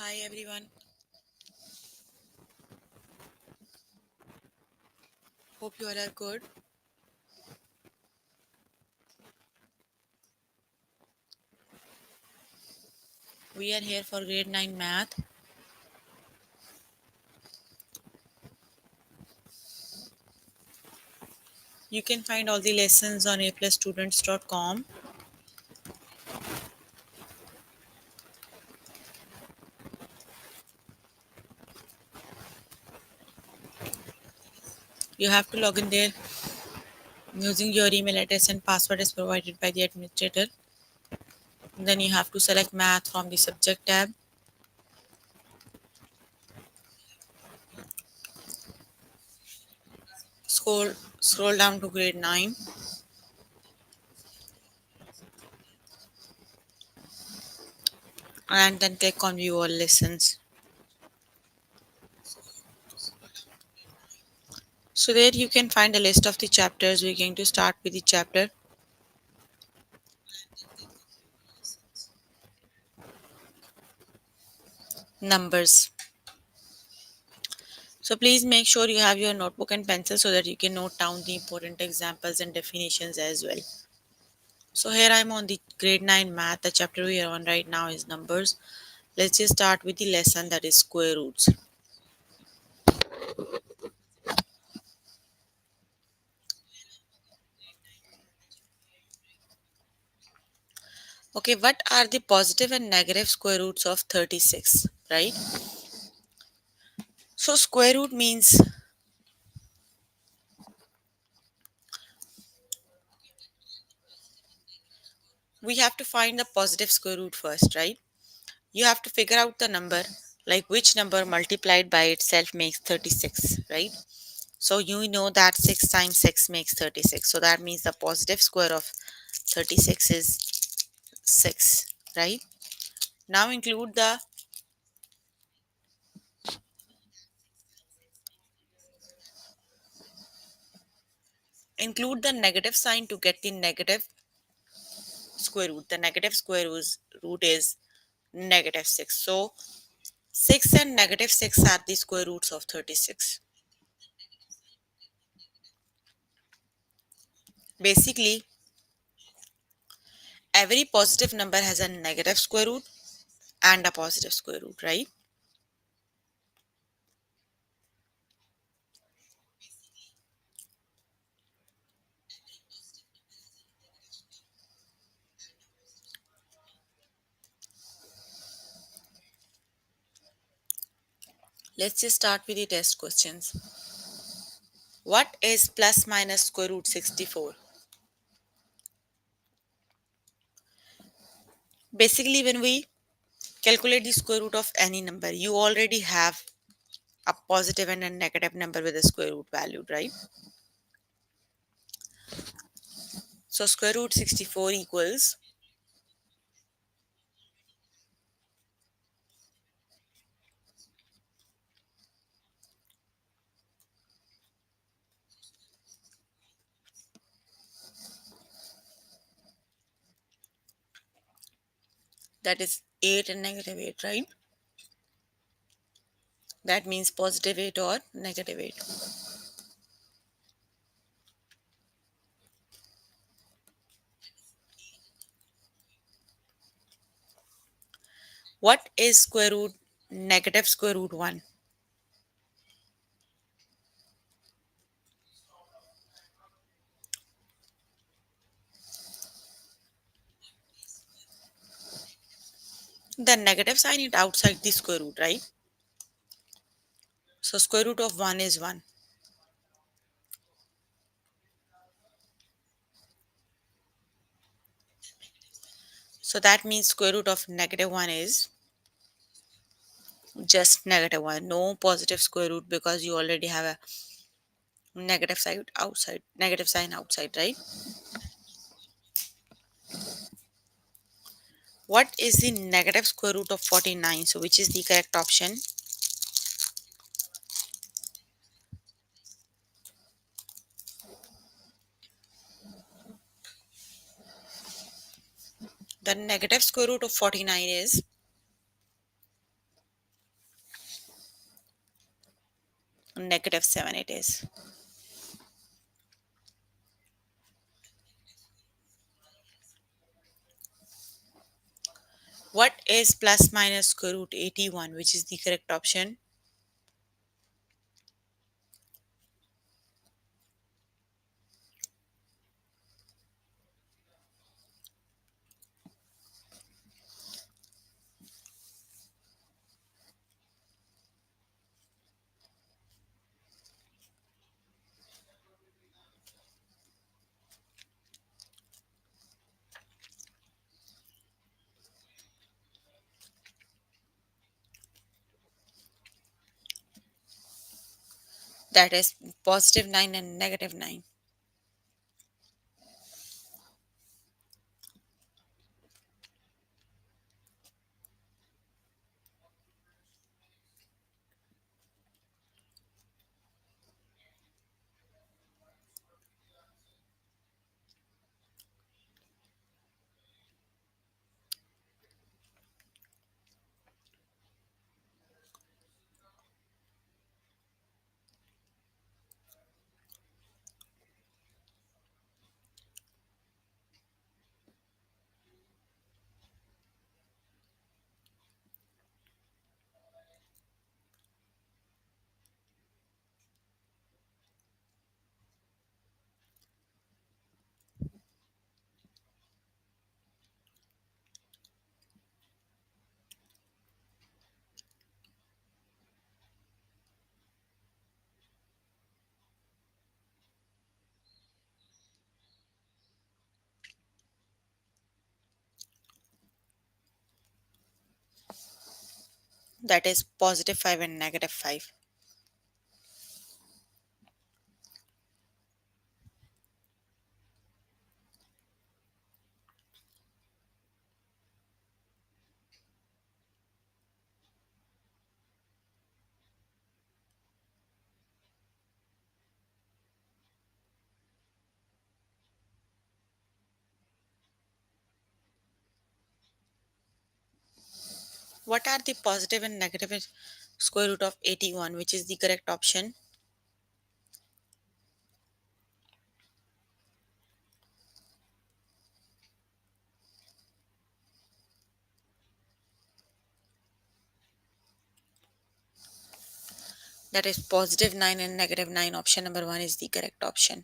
Hi everyone, hope you all are good. We are here for grade 9 math. You can find all the lessons on aplusstudents.com. You have to log in there using your email address and password is provided by the administrator. Then you have to select math from the subject tab. Scroll down to grade 9 and then click on view all lessons. So there you can find a list of the chapters. We're going to start with the chapter numbers. So please make sure you have your notebook and pencil so that you can note down the important examples and definitions as well. So here I'm on the grade 9 math. The chapter we are on right now is numbers. Let's just start with the lesson that is square roots. Okay, what are the positive and negative square roots of 36, right? So square root means we have to find the positive square root first, right? You have to figure out the number, like which number multiplied by itself makes 36, right? So you know that 6 times 6 makes 36. So that means the positive square of 36 is 6, right? Now include the negative sign to get the negative square root. The negative root is negative 6. So 6 and negative 6 are the square roots of 36. Basically, every positive number has a negative square root and a positive square root, right? Let's just start with the test questions. What is plus minus square root 64? Basically, when we calculate the square root of any number, you already have a positive and a negative number with a square root valued, right? So square root 64 equals, that is 8 and negative 8, right? That means positive 8 or negative 8. What is square root negative square root 1? The negative sign is outside the square root, right? So square root of 1 is 1. So that means square root of negative 1 is just negative 1. No positive square root because you already have a negative sign outside, right? What is the negative square root of 49? So which is the correct option? The negative square root of 49 is 7 it is. What is plus minus square root 81, which is the correct option? That is positive 9 and negative 9. That is positive 5 and negative 5. What are the positive and negative square root of 81, which is the correct option? That is positive 9 and negative 9. Option number 1 is the correct option.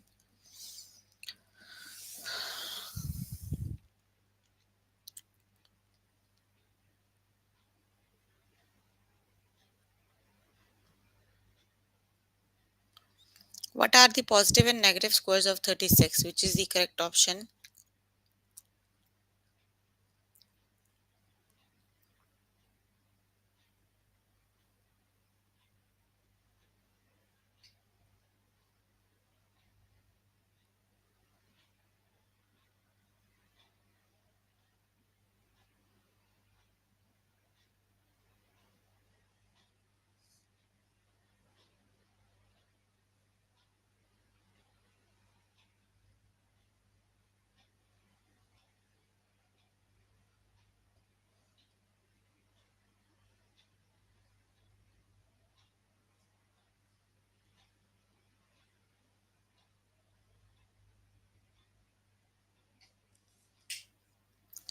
What are the positive and negative squares of 36, which is the correct option?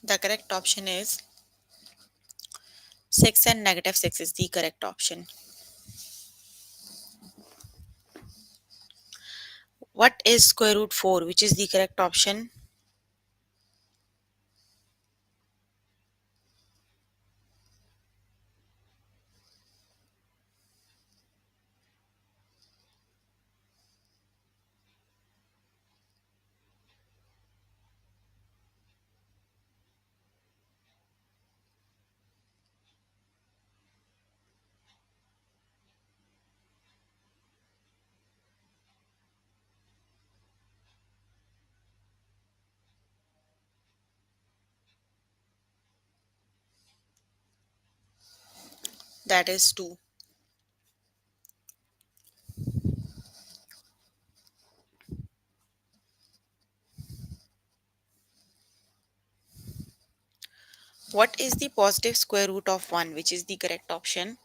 The correct option is 6 and negative 6 is the correct option. What is square root 4, which is the correct option? What is square root 4, which is the correct option? What is square root 4, which is the correct option? What is square root 4, which is the correct option? What is square root 4, which is the correct option? What is square root 4, which is the correct option? What is square root 4, which is the correct option? What is square root 4, which is the correct option? That is 2. What is the positive square root of 1, which is the correct option?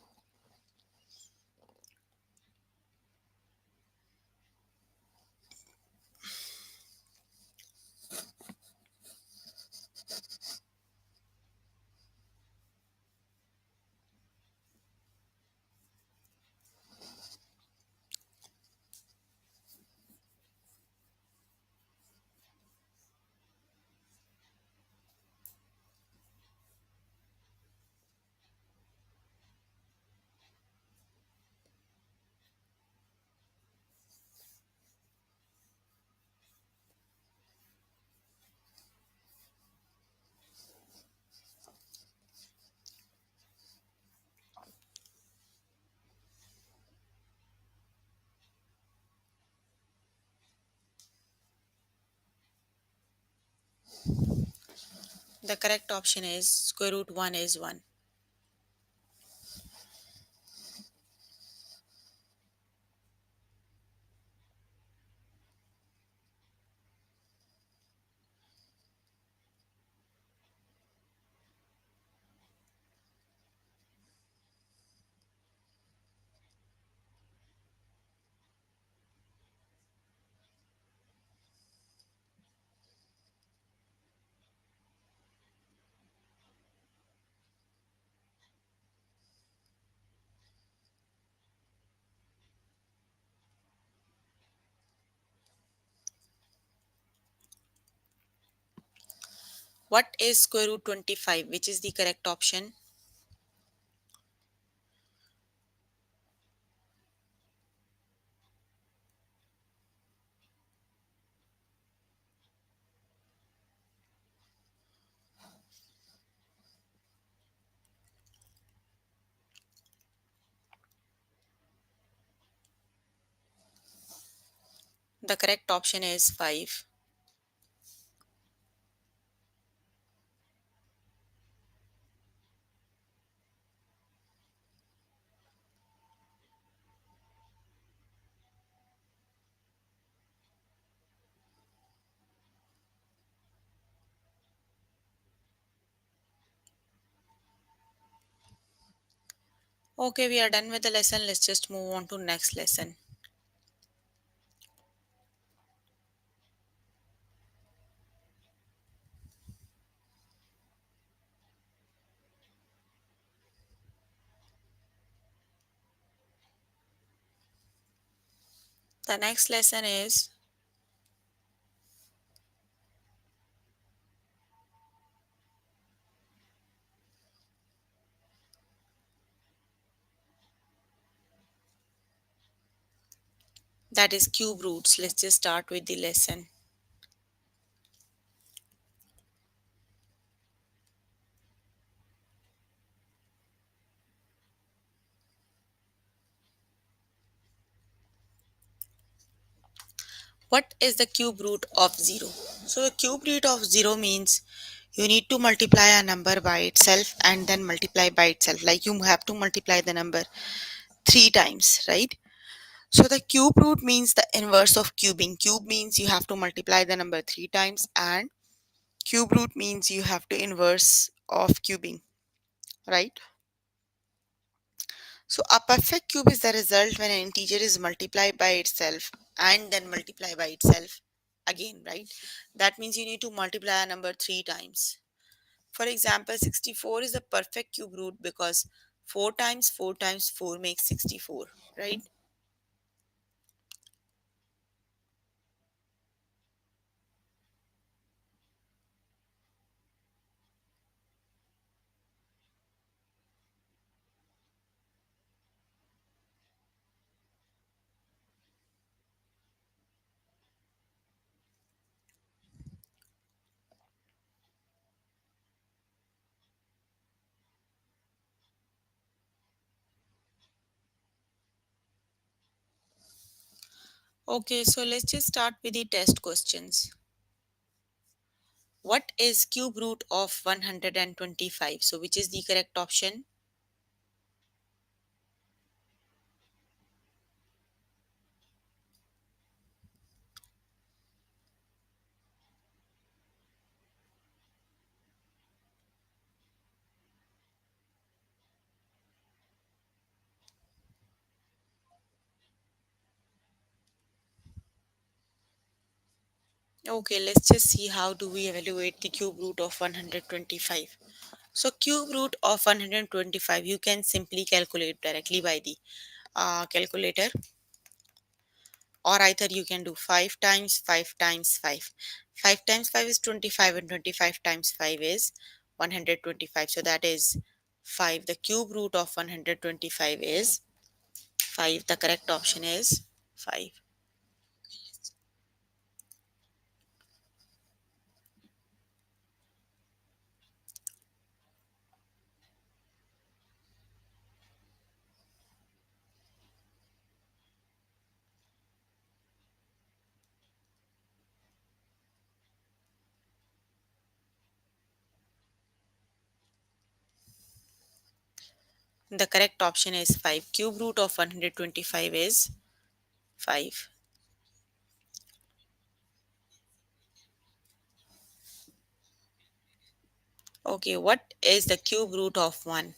The correct option is square root 1 is 1. What is square root 25? Which is the correct option? The correct option is 5. Okay, we are done with the lesson. Let's just move on to next lesson. The next lesson is that is cube roots. Let's just start with the lesson. What is the cube root of 0? So the cube root of 0 means you need to multiply a number by itself and then multiply by itself. Like you have to multiply the number 3 times, right? So the cube root means the inverse of cubing. Cube means you have to multiply the number 3 times, and cube root means you have to inverse of cubing, right? So a perfect cube is the result when an integer is multiplied by itself and then multiply by itself again, right? That means you need to multiply a number 3 times. For example, 64 is the perfect cube root because 4 times 4 times 4 makes 64, right? Okay, so let's just start with the test questions. What is cube root of 125? So which is the correct option? Okay, let's just see how do we evaluate the cube root of 125. So cube root of 125 you can simply calculate directly by the calculator, or either you can do 5 times 5 times 5. 5 times 5 is 25 and 25 times 5 is 125. So that is 5. The cube root of 125 is 5. The correct option is 5. The correct option is 5. Cube root of 125 is 5. Okay, what is the cube root of 1?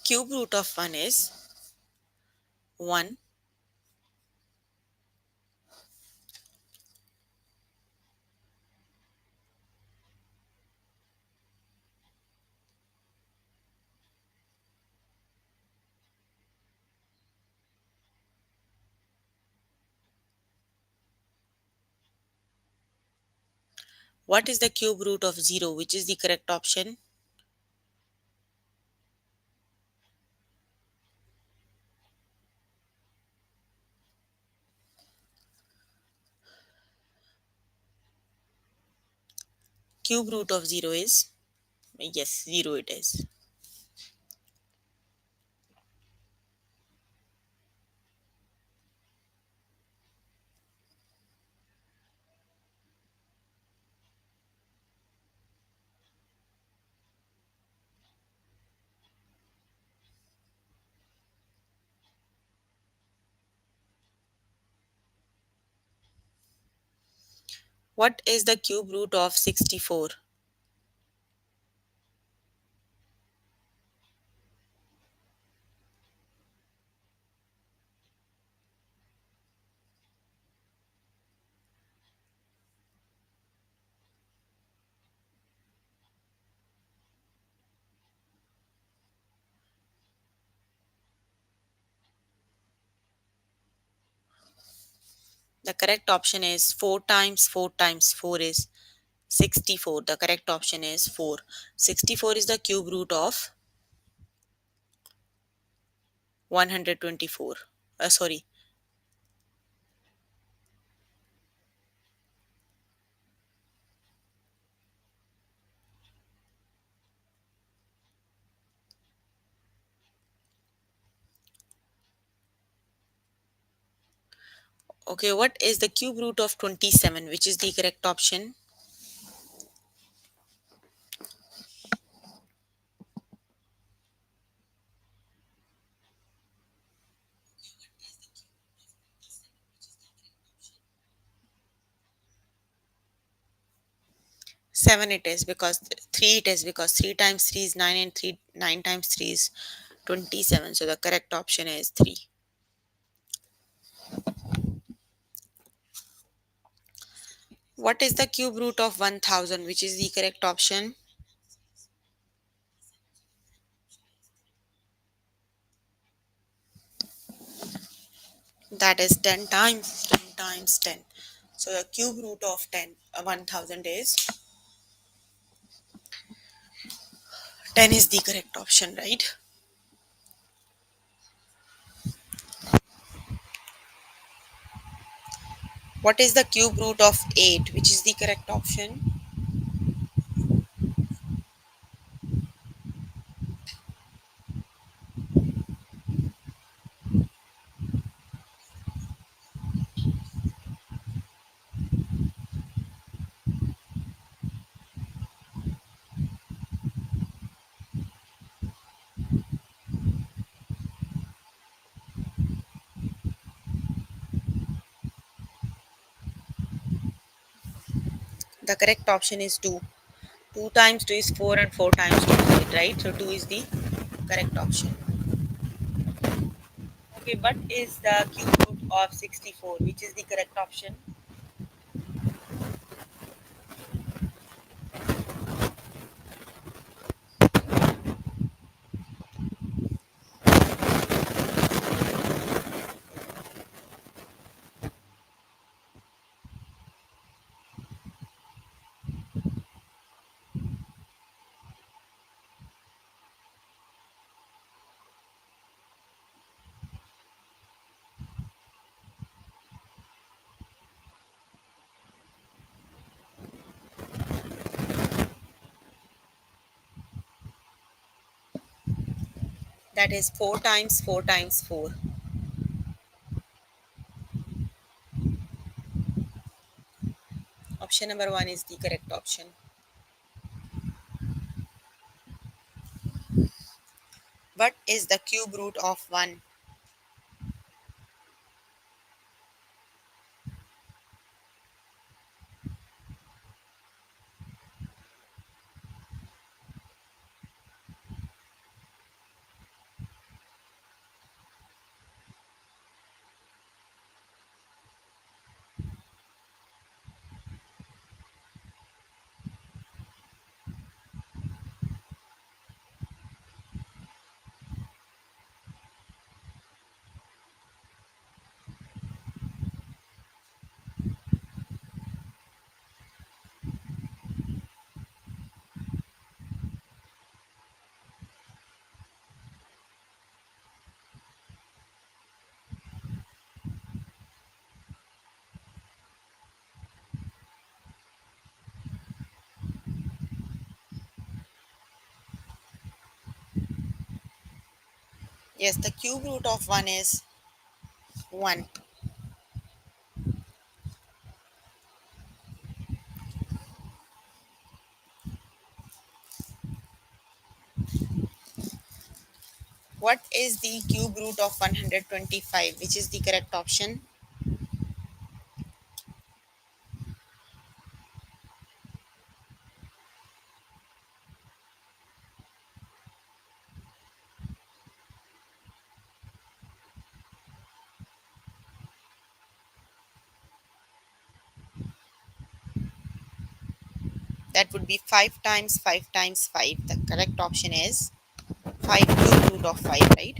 Cube root of 1 is 1. What is the cube root of 0? Which is the correct option? Cube root of 0 is, yes, 0 it is. What is the cube root of 64? The correct option is 4 times 4 times 4 is 64. The correct option is 4. 64 is the cube root of 124. Sorry. Okay, what is the cube root of 27? Which is the correct option? 7 it is, because 3 it is, because 3 times 3 is 9, and 9 times 3 is 27. So the correct option is 3. What is the cube root of 1000? Which is the correct option? That is 10 times 10 times 10. So the cube root of 1000 is 10 is the correct option, right? What is the cube root of 8? Which is the correct option? The correct option is 2. 2 times 2 is 4, and 4 times 2 is 8, right? So 2 is the correct option. Okay, what is the cube root of 64? Which is the correct option? That is 4 times 4 times 4. Option number 1 is the correct option. What is the cube root of 1? Yes, the cube root of 1 is 1. What is the cube root of 125? Which is the correct option? That would be 5 times 5 times 5. The correct option is 5 cube root of 5, right?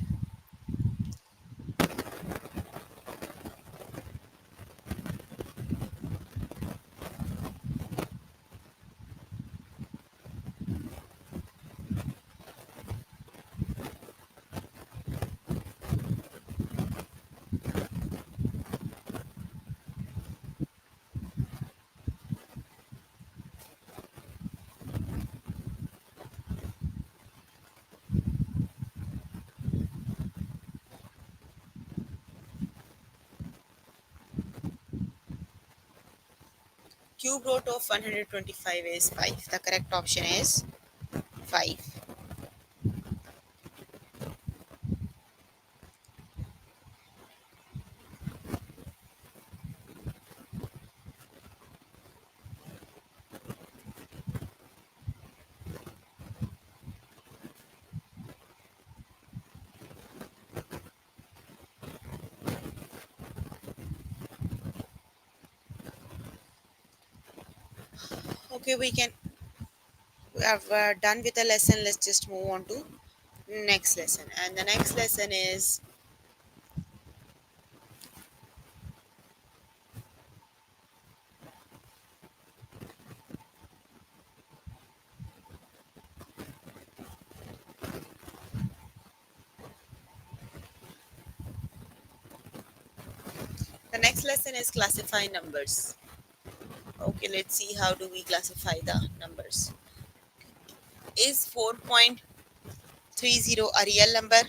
Cube root of 125 is 5. The correct option is 5. Okay, we have done with the lesson. Let's just move on to next lesson. And the next lesson is the next lesson is classify numbers. Okay, let's see how do we classify the numbers. Is 4.30 a real number?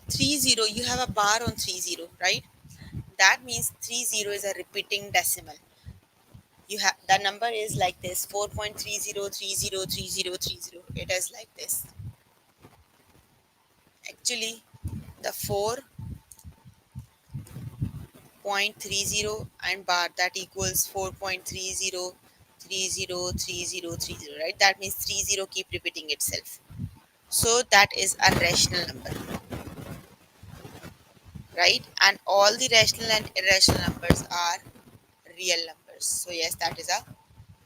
30, you have a bar on 30, right? That means 30 is a repeating decimal. You have the number is like this: 4.30303030. It is like this. Actually, the 4.30 and bar, that equals 4.30303030, right? That means 30 keep repeating itself. So that is a rational number, right? And all the rational and irrational numbers are real numbers. So yes, that is a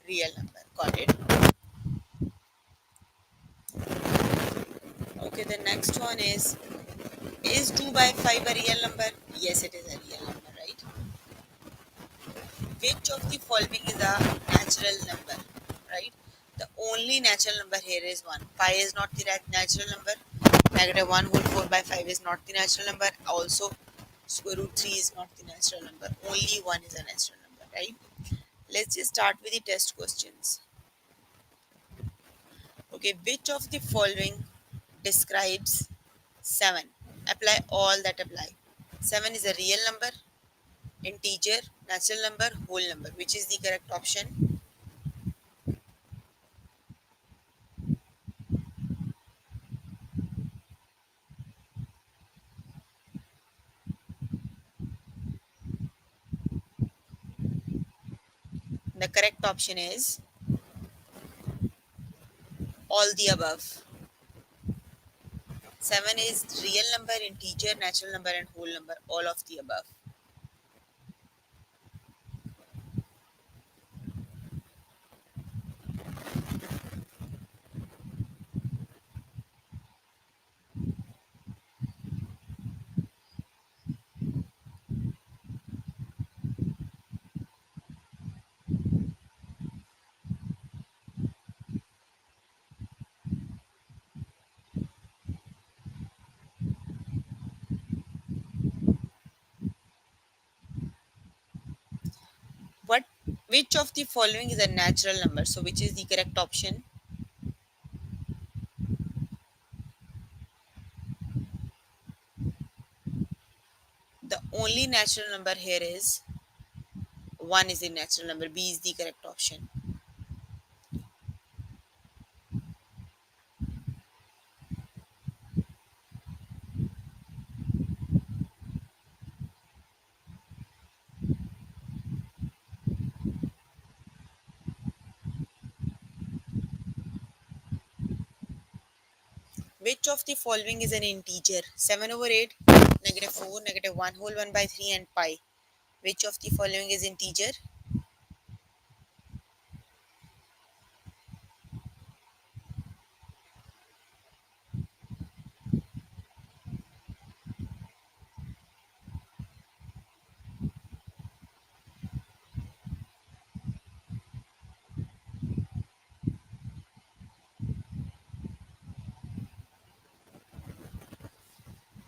real number. Got it? Okay, the next one is 2 by 5 a real number? Yes, it is a real number, right? Which of the following is a natural number, right? The only natural number here is 1. Pi is not the natural number. Negative 1 whole 4 by 5 is not the natural number. Also, square root 3 is not the natural number. Only 1 is a natural number, right? Let's just start with the test questions. Okay, which of the following describes 7? Apply all that apply. 7 is a real number, integer, natural number, whole number. Which is the correct option? The correct option is all the above. 7 is real number, integer, natural number, and whole number. All of the above. What? Which of the following is a natural number? So, which is the correct option? The only natural number here is 1 is the natural number. B is the correct option. Which of the following is an integer? 7 over 8, negative 4, negative 1 whole 1 by 3, and pi. Which of the following is integer?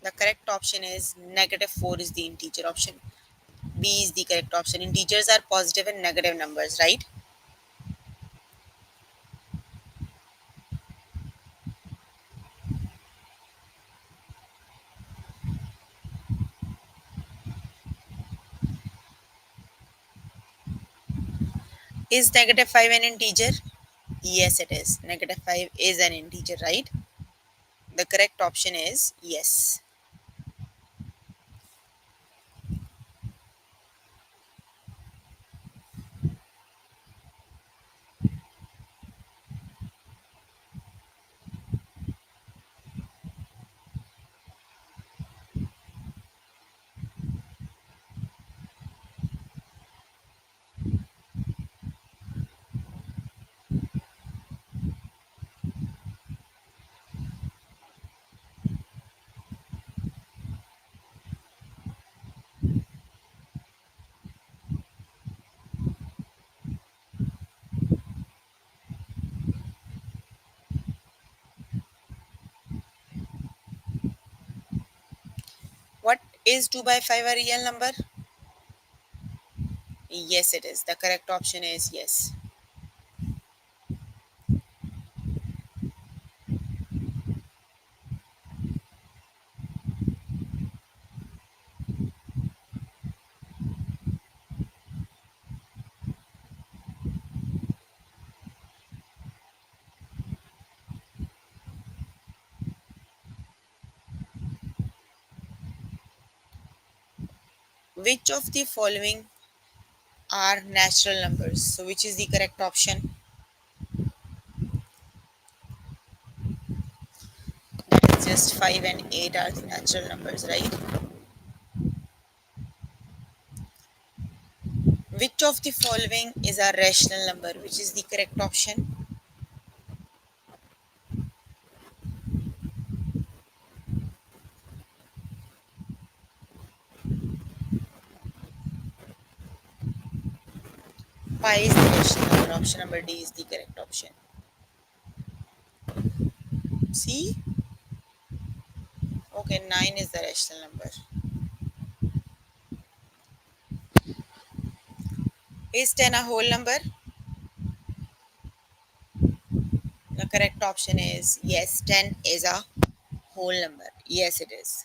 The correct option is negative 4 is the integer option. B is the correct option. Integers are positive and negative numbers, right? Is negative 5 an integer? Yes, it is. Negative 5 is an integer, right? The correct option is yes. What is 2 by 5 a real number? Yes, it is. The correct option is yes. Which of the following are natural numbers? So, which is the correct option? That is just 5 and 8 are the natural numbers, right? Which of the following is a rational number? Which is the correct option? Pi is the rational number. Option number D is the correct option. See? Okay, 9 is the rational number. Is 10 a whole number? The Correct option is yes, 10 is a whole number. Yes, it is.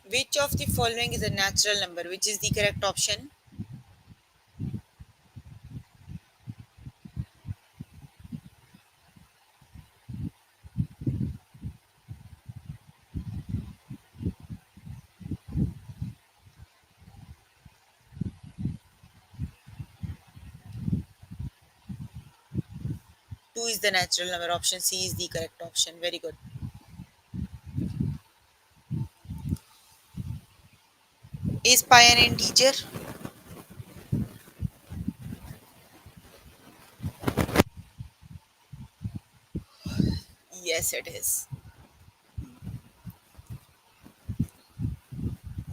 Which of the following is a natural number? Which is the correct option? 2 is the natural number. Option C is the correct option. Very good. Is pi an integer? Yes, it is.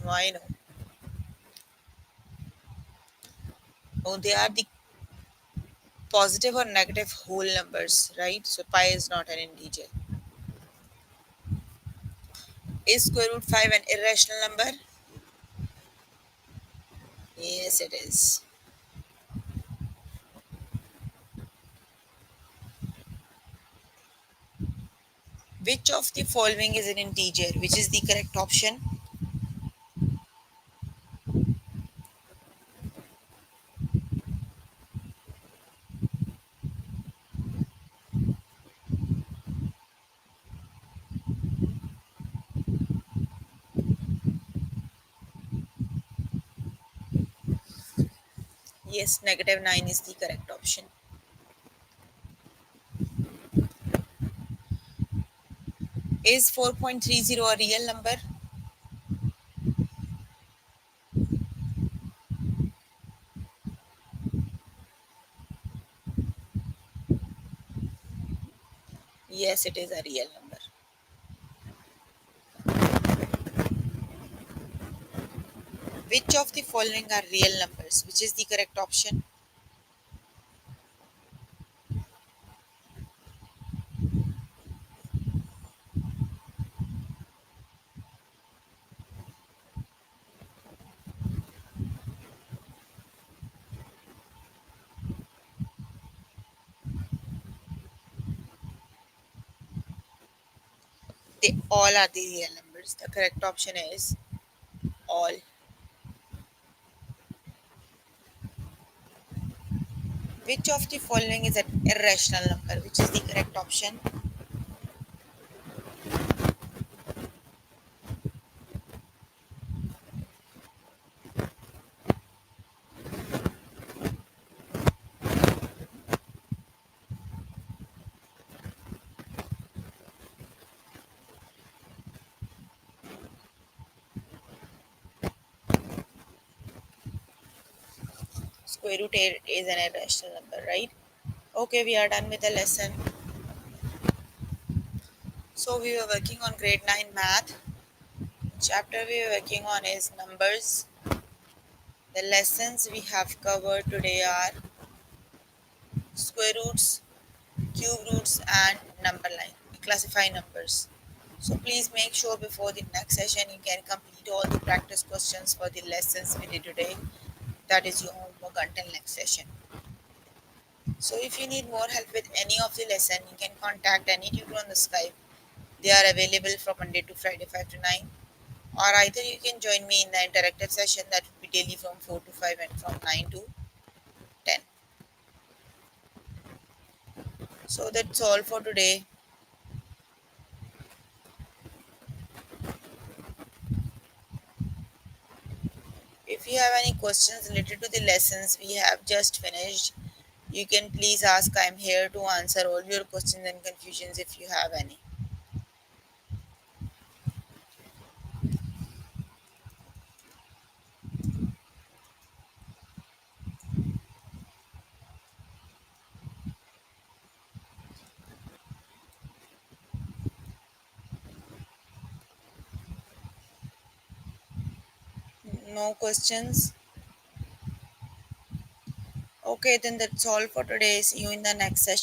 Why no? Oh, they are the positive or negative whole numbers, right? So pi is not an integer. Is square root 5 an irrational number? Yes, it is. Which of the following is an integer? Which is the correct option? Yes, negative 9 is the correct option. Is 4.30 a real number? Yes, it is a real number. Which of the following are real numbers? Which is the correct option? They all are the real numbers. The correct option is all. Which of the following is an irrational number? Which is the correct option? Square root 8 is an irrational number, right? Okay, we are done with the lesson. So we were working on grade 9 math. Chapter we were working on is numbers. The lessons we have covered today are square roots, cube roots, and number line. We classify numbers. So please make sure before the next session you can complete all the practice questions for the lessons we did today. That is your homework until next session. So if you need more help with any of the lesson, you can contact any tutor on the Skype. They are available from Monday to Friday 5 to 9. Or either you can join me in the interactive session that will be daily from 4 to 5 and from 9 to 10. So that's all for today. If you have any questions related to the lessons we have just finished, you can please ask. I'm here to answer all your questions and confusions if you have any. No questions? Okay, then that's all for today. See you in the next session.